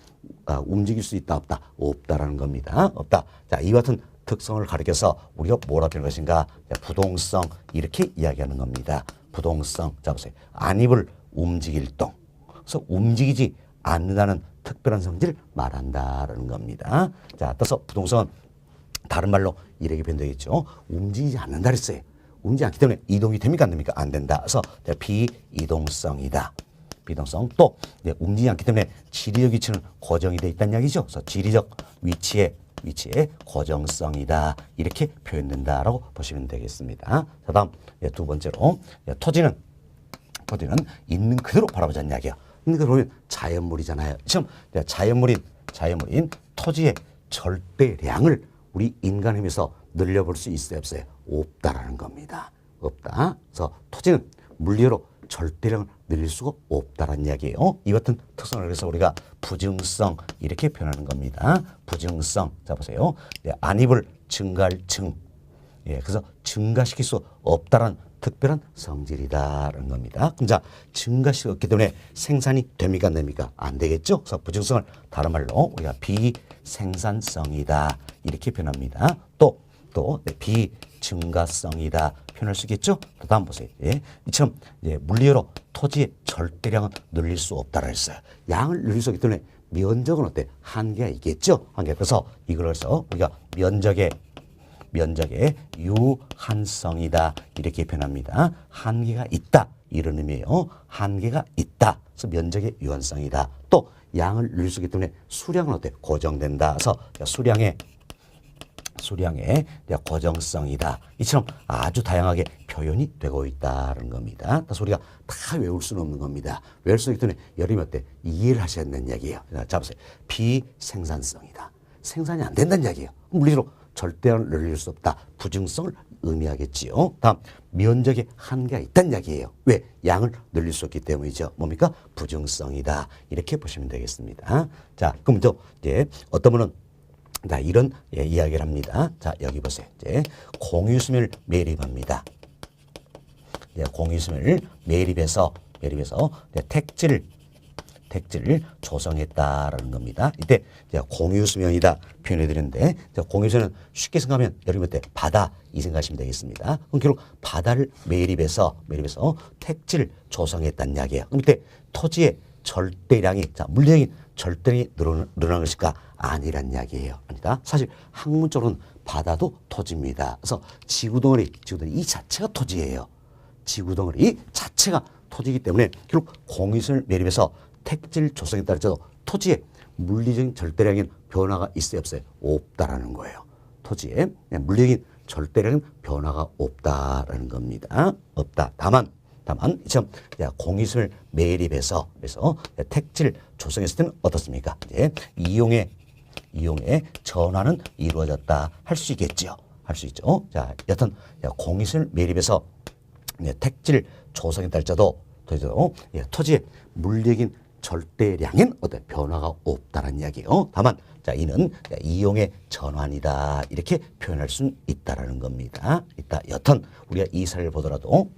움직일 수 있다, 없다? 없다라는 겁니다. 없다. 자, 이와 같은 특성을 가리켜서 우리가 뭐라 표현할 것인가? 부동성 이렇게 이야기하는 겁니다. 부동성. 자 보세요. 안입을 움직일 동. 그래서 움직이지 않는다는 특별한 성질을 말한다라는 겁니다. 자, 따라서 부동성은 다른 말로 이렇게 변되겠죠. 움직이지 않는다 그랬어요. 움직이지 않기 때문에 이동이 됩니까 안 됩니까? 안 된다. 그래서 비이동성이다. 비동성. 또 움직이지 않기 때문에 지리적 위치는 고정이 되어 있다는 이야기죠. 그래서 지리적 위치의 고정성이다. 이렇게 표현된다라고 보시면 되겠습니다. 자, 다음 두 번째로 토지는 있는 그대로 바라보자는 이야기예요. 있는 그대로 보면 자연물이잖아요. 지금 자연물인 토지의 절대량을 우리 인간 힘에서 늘려볼 수 있어요, 없어요? 없다라는 겁니다. 없다. 그래서 토지는 물리로 절대량을 늘릴 수가 없다라는 이야기예요. 이 같은 특성을 그래서 우리가 부증성 이렇게 표현하는 겁니다. 부증성. 자 보세요. 안입을 증가할 증. 그래서 증가시킬 수 없다라는 특별한 성질이다라는 겁니다. 그럼 자 증가시킬 수 없기 때문에 생산이 됩니까 안 됩니까? 안 되겠죠. 그래서 부증성을 다른 말로 우리가 비생산성이다 이렇게 표현합니다. 또 비증가성이다 표현할 수 있겠죠. 다음 보세요. 이처럼 물리로 토지의 절대량은 늘릴 수 없다라 했어요. 양을 늘릴 수 없기 때문에 면적은 어때? 한계가 있겠죠. 한계. 그래서 이걸 해서 우리가 면적의 유한성이다 이렇게 표현합니다. 한계가 있다 이런 의미예요. 한계가 있다. 그래서 면적의 유한성이다. 또 양을 늘릴 수 있기 때문에 수량은 어때? 고정된다. 그래서 수량의 고정성이다. 이처럼 아주 다양하게 표현이 되고 있다는 겁니다. 그래서 우리가 다 외울 수는 없는 겁니다. 외울 수 있기 때문에 여러분이 어때? 이해를 하셔야 된다는 이야기예요. 자 보세요. 비생산성이다. 생산이 안 된다는 이야기예요. 물리로 절대로 늘릴 수 없다. 부증성을 의미하겠지요. 다음 면적의 한계가 있다는 이야기예요. 왜? 양을 늘릴 수 없기 때문이죠. 뭡니까? 부증성이다. 이렇게 보시면 되겠습니다. 자, 그럼 이제 어떤 분은 자, 이런 이야기를 합니다. 자, 여기 보세요. 이제 공유수면을 매립합니다. 공유수면을 매립해서 택지를 조성했다라는 겁니다. 이때 공유수면이다 표현해 드렸는데 공유수면은 쉽게 생각하면 여러분 때 바다 이 생각하시면 되겠습니다. 그럼 결국 바다를 매립해서 택지를 조성했다는 이야기예요. 그럼 이때 토지의 절대량이 물리적인 절대량이 늘어난 것일까? 아니란 이야기예요. 아니다. 사실 학문적으로는 바다도 토지입니다. 그래서 지구덩어리 이 자체가 토지예요. 지구덩어리 자체가 토지이기 때문에 결국 공유선을 매립해서 택질 조성에 따라서 토지에 물리적인 절대량인 변화가 있어요, 없어요? 없다라는 거예요. 토지에 물리적인 절대량은 변화가 없다라는 겁니다. 없다. 다만 이처럼 공유선을 매립해서 그래서 택지를 조성했을 때는 어떻습니까? 이제 이용의 전환은 이루어졌다 할 수 있겠죠. 할 수 있죠. 자, 여튼 공유선을 매립해서 택지를 조성에 따라서도 토지의 물리적인 절대량엔 어떤 변화가 없다는 이야기예요. 다만 이는 이용의 전환이다 이렇게 표현할 수 있다라는 겁니다. 여튼 우리가 이 사례를 보더라도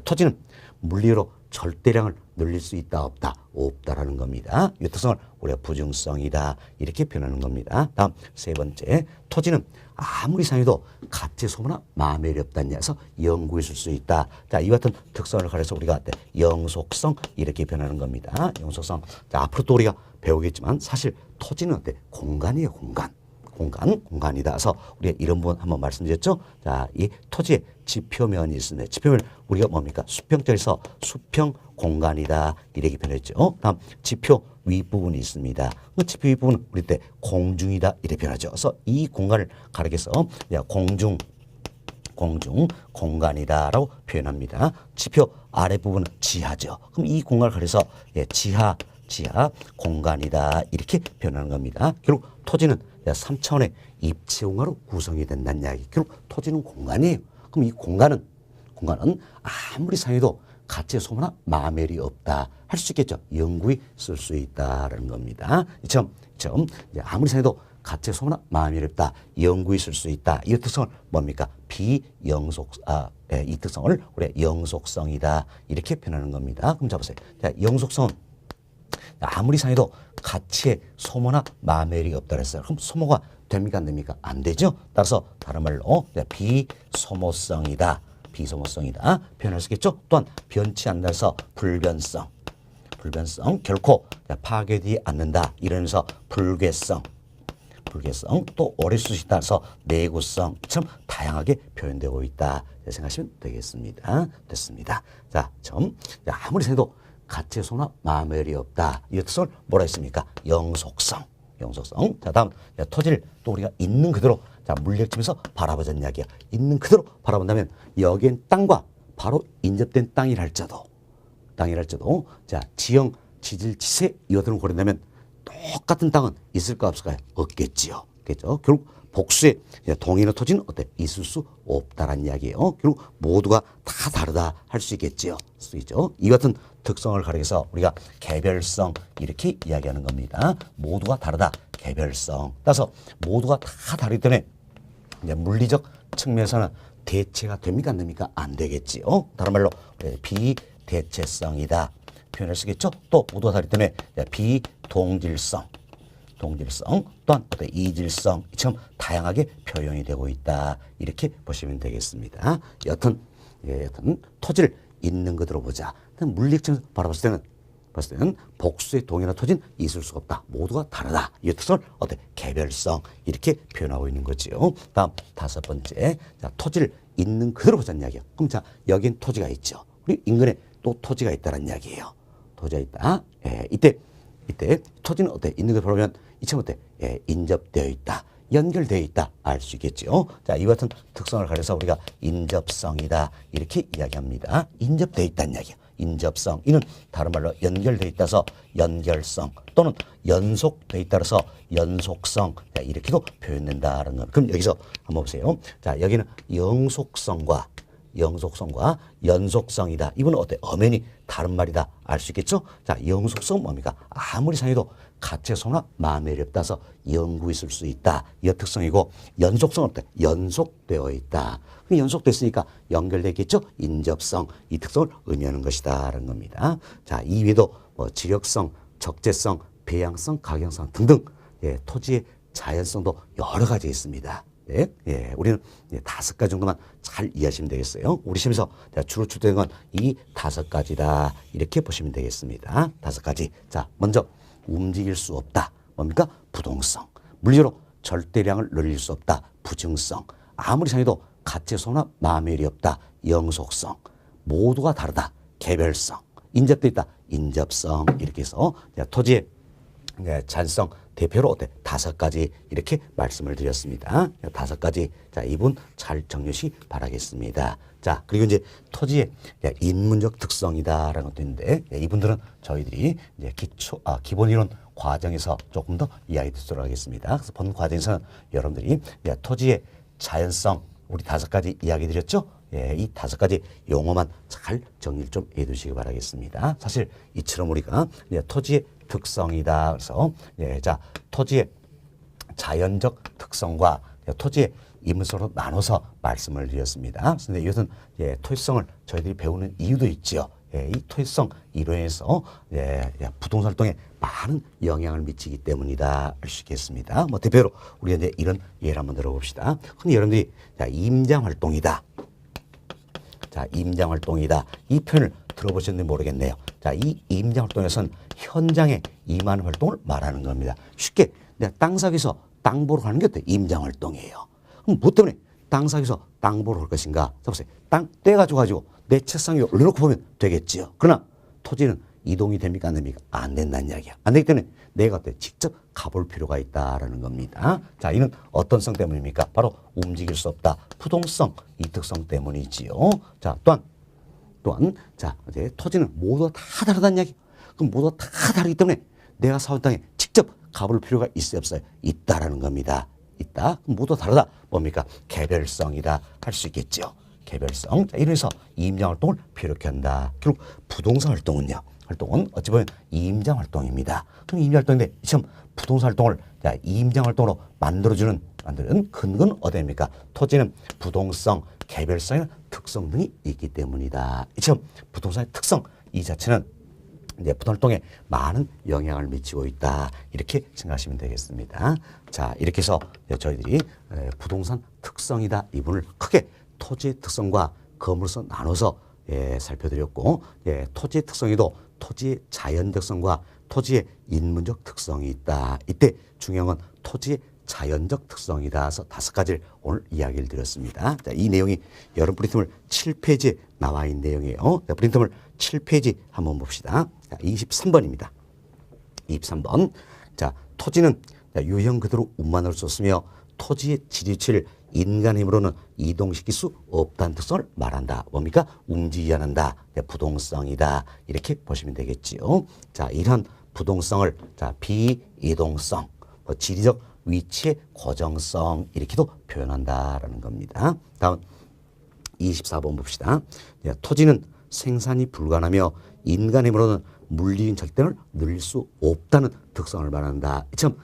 토지는 물리로 절대량을 늘릴 수 있다 없다? 없다라는 겁니다. 이 특성을 우리가 부증성이다 이렇게 표현하는 겁니다. 다음 세 번째, 토지는 아무리 상해도 가치 소모나 마멸이 없다는 해서 영구히 있을 수 있다. 자, 이와 같은 특성을 가려서 우리가 영속성 이렇게 표현하는 겁니다. 영속성. 자, 앞으로 또 우리가 배우겠지만 사실 토지는 공간이에요. 공간이다. 그래서 우리가 이런 부분 한번 말씀드렸죠. 자, 이 토지에 지표면이 있습니다. 지표면 우리가 뭡니까? 수평자에서 수평 공간이다 이렇게 표현했죠. 다음 지표 윗부분이 있습니다. 그 지표 윗부분은 우리 때 공중이다 이렇게 표현하죠. 그래서 이 공간을 가리켜서 공중 공간이다라고 표현합니다. 지표 아랫부분은 지하죠. 그럼 이 공간을 가려서 지하 공간이다 이렇게 표현하는 겁니다. 결국 토지는 3차원의 입체공간으로 구성이 된다는 이야기. 결국 토지는 공간이에요. 그럼 이 공간은 아무리 상해도 가치의 소모나 마멸이 없다 할 수 있겠죠. 영구히 쓸 수 있다라는 겁니다. 이처럼 아무리 상해도 가치의 소모나 마멸이 없다, 영구히 쓸 수 있다. 이 특성을 뭡니까? 이 특성을 우리가 영속성이다 이렇게 표현하는 겁니다. 그럼 잡으세요. 자, 영속성은 아무리 상해도 가치의 소모나 마멸이 없다 그랬어요. 그럼 소모가 됩니까? 안 됩니까? 안 되죠. 따라서 다른 말로 비소모성이다 표현할 수 있겠죠. 또한 변치 않는다서 불변성 결코 파괴되지 않는다 이러면서 불괴성 또 오래 쓸 수 있다 해서 내구성처럼 다양하게 표현되고 있다 생각하시면 되겠습니다. 됐습니다. 자, 아무리 생각해도 가치의 소나 마멸이 없다. 이 특성을 뭐라 했습니까? 영속성. 자, 다음 토지를 또 우리가 있는 그대로 물리학점에서 바라보자는 이야기야. 있는 그대로 바라본다면 여기엔 땅과 바로 인접된 땅이라 할지라도 자, 지형, 지질, 지세 이것들을 고려한다면 똑같은 땅은 있을까 없을까요? 없겠지요. 결국 복수의 동일한 토지는 있을 수 없다라는 이야기예요. 결국 모두가 다 다르다 할 수 있겠지요. 이 같은 특성을 가리켜서 우리가 개별성 이렇게 이야기하는 겁니다. 모두가 다르다. 개별성. 따라서 모두가 다 다르기 때문에 물리적 측면에서는 대체가 됩니까? 안 됩니까? 안 되겠지요. 다른 말로 비대체성이다. 표현을 쓰겠죠. 또 모두가 다르기 때문에 비동질성 또한 이질성처럼 다양하게 표현이 되고 있다. 이렇게 보시면 되겠습니다. 여튼 토지를 있는 그대로 보자. 물리학적으로 바라봤을 때는 복수의 동일한 토지는 있을 수가 없다. 모두가 다르다. 이 특성을 개별성 이렇게 표현하고 있는 거지요. 다음 다섯 번째, 토지를 있는 그대로 보자는 이야기예요. 그럼 여긴 토지가 있죠. 우리 인근에 또 토지가 있다는 이야기예요. 토지가 있다. 이때 토지는 있는 걸 보면 이처럼 인접되어 있다. 연결되어 있다 알 수 있겠죠. 자, 이 같은 특성을 가려서 우리가 인접성이다 이렇게 이야기합니다. 인접되어 있다는 이야기예요. 인접성. 이는 다른 말로 연결되어 있다서 연결성 또는 연속되어 있다서 연속성 이렇게도 표현된다는 것. 그럼 여기서 한번 보세요. 자, 여기는 영속성과 연속성이다. 이거는 엄연히 다른 말이다 알 수 있겠죠. 자, 영속성은 뭡니까? 아무리 상해도 가치의 소나 마멸이 없다서 영구히 있을 수 있다. 이 특성이고, 연속성은 연속되어 있다. 그럼 연속됐으니까 연결되겠죠. 인접성 이 특성을 의미하는 것이다라는 겁니다. 자, 이 외에도 지력성, 적재성, 배양성, 가경성 등등 토지의 자연성도 여러 가지 있습니다. 우리는 5가지 정도만 잘 이해하시면 되겠어요. 우리 시험에서 주로 출제된 건 이 5가지다 이렇게 보시면 되겠습니다. 5가지. 자, 먼저 움직일 수 없다. 뭡니까? 부동성. 물리적으로 절대량을 늘릴 수 없다. 부증성. 아무리 생각해도 가치소나 마멸이 없다. 영속성. 모두가 다르다. 개별성. 인접돼 있다. 인접성. 이렇게 해서 토지의 잔성 대표로 어때? 5가지 이렇게 말씀을 드렸습니다. 5가지. 자, 이분 잘 정리시 바라겠습니다. 자, 그리고 이제 토지의 인문적 특성이다라는 것도 있는데, 이분들은 저희들이 이제 기본 이론 과정에서 조금 더 이야기 듣도록 하겠습니다. 그래서 본 과정에서는 여러분들이 토지의 자연성, 우리 5가지 이야기 드렸죠? 이 5가지 용어만 잘 정리를 좀 해두시기 바라겠습니다. 사실 이처럼 우리가 토지의 특성이다. 그래서 자, 토지의 자연적 특성과 토지의 인문성으로 나눠서 말씀을 드렸습니다. 그런데 이것은 토지성을 저희들이 배우는 이유도 있지요. 이 토지성 이론에서 부동산 활동에 많은 영향을 미치기 때문이다 할 수 있겠습니다. 뭐 대표로 우리가 이제 이런 예를 한번 들어봅시다. 근데 여러분들이 임장 활동이다. 자, 임장 활동이다. 이 표현을 들어보셨는지 모르겠네요. 자, 이 임장 활동에서는 현장에 임하는 활동을 말하는 겁니다. 쉽게 내가 땅 사기에서 땅 보러 가는 게 어때? 임장 활동이에요. 그럼 뭐 때문에 땅 사기에서 땅 보러 갈 것인가? 자, 보세요. 땅 떼가지고 내 책상 위에 올려놓고 보면 되겠지요. 그러나 토지는 이동이 됩니까? 안 됩니까? 안 된다는 이야기야. 안 되기 때문에 내가 어때? 직접 가볼 필요가 있다라는 겁니다. 자, 이는 어떤 성 때문입니까? 바로 움직일 수 없다. 부동성, 이 특성 때문이지요. 자, 또한 자, 이제 토지는 모두 다 다르다는 이야기. 그럼 모두 다 다르기 때문에 내가 사온 땅에 직접 가볼 필요가 있어요, 없어요? 있다라는 겁니다. 있다. 그럼 모두 다르다. 뭡니까? 개별성이다 할 수 있겠죠. 개별성. 자, 이래서 임장 활동을 필요케 한다. 결국 부동산 활동은요. 활동은 어찌 보면 임장 활동입니다. 그럼 임장 활동인데 지금 부동산 활동을 임장 활동으로 만드는 근거는 어디입니까? 토지는 부동성, 개별성의 특성 등이 있기 때문이다. 지금 부동산의 특성 이 자체는 이제 부동산 활동에 많은 영향을 미치고 있다. 이렇게 생각하시면 되겠습니다. 자, 이렇게 해서 저희들이 부동산 특성이다. 이분을 크게 토지의 특성과 건물에서 나눠서 살펴드렸고, 토지의 특성에도 토지의 자연적성과 토지의 인문적 특성이 있다. 이때 중요한 건 토지의 자연적 특성이다. 해서 5가지를 오늘 이야기를 드렸습니다. 자, 이 내용이 여러분 프린트물 7페이지에 나와 있는 내용이에요. 자, 프린트물 7페이지 한번 봅시다. 자, 23번입니다. 23번. 자, 토지는 유형 그대로 운만을 썼으며 토지의 지지치를 인간의 힘으로는 이동시킬 수 없다는 특성을 말한다. 뭡니까? 움직이지 않는다. 부동성이다. 이렇게 보시면 되겠지요. 자, 이런 부동성을 자, 비이동성, 지리적 위치의 고정성 이렇게도 표현한다라는 겁니다. 다음 24번 봅시다. 토지는 생산이 불가능하며 인간의 힘으로는 물리적인 절대를 늘릴 수 없다는 특성을 말한다. 참,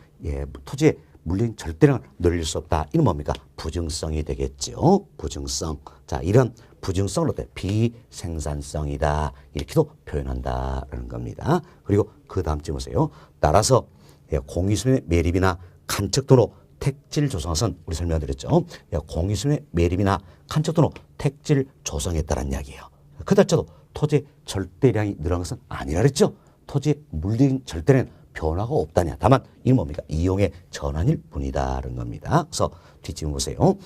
토지의 물리적인 절대량을 늘릴 수 없다. 이는 뭡니까? 부증성이 되겠죠. 부증성. 자, 이런 부증성을 어때? 비생산성이다. 이렇게도 표현한다라는 겁니다. 그리고 그 다음 쯤 보세요. 따라서 공유수의 매립이나 간척도로 택지를 조성한 우리 설명드렸죠. 공유수의 매립이나 간척도로 택지를 조성했다는 이야기예요. 그달쳐도 토지의 절대량이 늘어난 것은 아니라 그랬죠. 토지의 물리적인 절대량은 변화가 없다냐. 다만 이는 뭡니까? 이용의 전환일 뿐이다라는 겁니다. 그래서 뒷지문 보세요.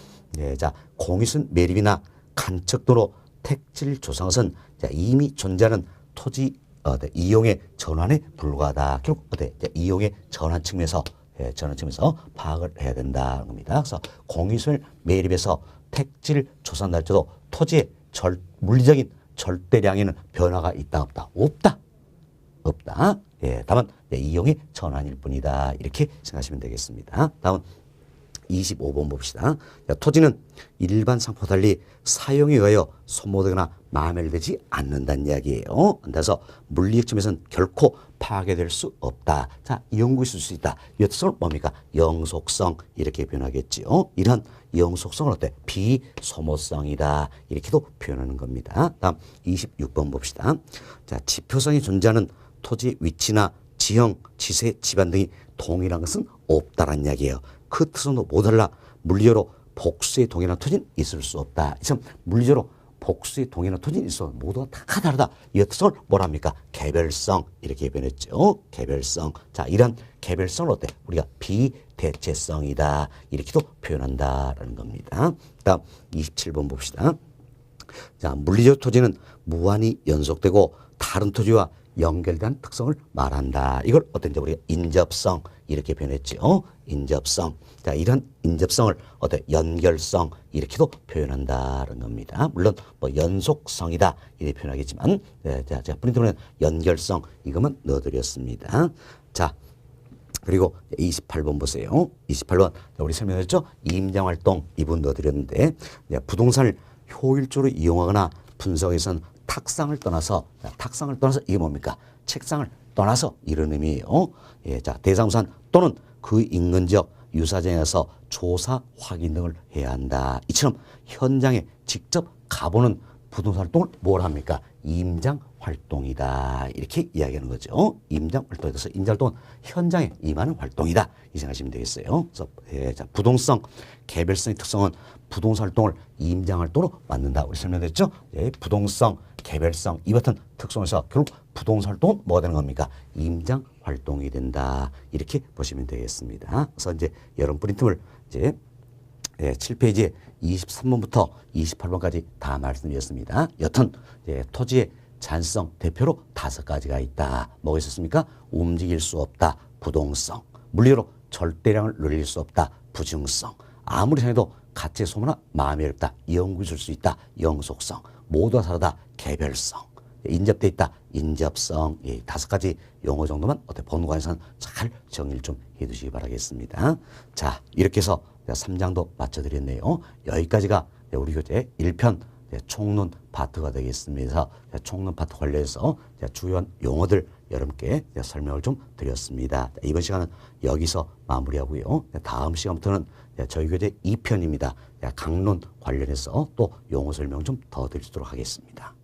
자, 공유수 매립이나 간척도로 택지를 조성한 것은 이미 존재하는 토지 이용의 전환에 불과하다. 결국 이용의 전환 측면에서 파악을 해야 된다는 겁니다. 그래서 공유수 매립에서 택지를 조성한다 할지라도 토지의 물리적인 절대량에는 변화가 있다 없다? 없다. 없다. 다만 이용의 전환일 뿐이다. 이렇게 생각하시면 되겠습니다. 다음 25번 봅시다. 토지는 일반 상품과 달리 사용에 의하여 소모되거나 마멸되지 않는다는 이야기예요. 그래서 물리적 점에서는 결코 파괴될 수 없다. 자, 영구히 쓸 수 있다. 이 특성은 뭡니까? 영속성 이렇게 표현하겠지요. 이런 영속성은 어때? 비소모성이다. 이렇게도 표현하는 겁니다. 다음 26번 봅시다. 자, 지표성이 존재하는 토지 위치나 지형, 지세, 지반 등이 동일한 것은 없다라는 이야기예요. 그 특성도 모달라 물리적으로 복수에 동일한 토지는 있을 수 없다. 참 물리적으로 복수의 동의나 토지는 있어 모두가 다 다르다. 이 특성을 뭐랍니까? 개별성 이렇게 표현했죠. 개별성. 자, 이런 개별성을 어때? 우리가 비대체성이다 이렇게도 표현한다라는 겁니다. 다음 27번 봅시다. 자, 물리적 토지는 무한히 연속되고 다른 토지와 연결된 특성을 말한다. 이걸 어떤지 우리가 인접성 이렇게 표현했죠. 인접성. 자, 이런 인접성을 어때? 연결성 이렇게도 표현한다는 겁니다. 물론 뭐 연속성이다 이렇게 표현하겠지만, 네, 자, 프린트는 연결성 이거만 넣어드렸습니다. 자, 그리고 28번 보세요. 28번 우리 설명했죠. 임장활동 이분 넣어드렸는데, 부동산을 효율적으로 이용하거나 분석해서는 탁상을 떠나서 이게 뭡니까? 책상을 떠나서 이런 의미예요. 예, 자, 대상우산 또는 그 인근 지역 유사장에서 조사 확인 등을 해야 한다. 이처럼 현장에 직접 가보는 부동산 활동을 뭘 합니까? 임장 활동이다. 이렇게 이야기하는 거죠. 임장 활동에 대해서 임장 활동은 현장에 임하는 활동이다. 이 생각하시면 되겠어요. 그래서 예, 자, 부동성, 개별성의 특성은 부동산 활동을 임장 활동으로 만든다. 우리 설명됐죠? 예, 부동성, 개별성 이 같은 특성에서 결국 부동산 활동은 뭐가 되는 겁니까? 임장 활동이 된다. 이렇게 보시면 되겠습니다. 그래서 이제 여러분 프린트물 이제 7페이지에 23번부터 28번까지 다 말씀드렸습니다. 여튼 토지의 잔성 대표로 5가지가 있다. 뭐가 있었습니까? 움직일 수 없다. 부동성. 물리로 절대량을 늘릴 수 없다. 부증성. 아무리 생각해도 가치의 소모나 마음이 어렵다. 영구 있을 수 있다. 영속성. 모두가 다르다. 개별성. 인접돼 있다. 인접성. 5가지 용어 정도만 어때 본관에서는 잘 정리를 좀 해두시기 바라겠습니다. 자, 이렇게 해서 3장도 마쳐드렸네요. 여기까지가 우리 교재 1편 총론 파트가 되겠습니다. 총론 파트 관련해서 주요한 용어들 여러분께 설명을 좀 드렸습니다. 이번 시간은 여기서 마무리하고요. 다음 시간부터는 저희 교재 2편입니다. 강론 관련해서 또 용어 설명 좀 더 드리도록 하겠습니다.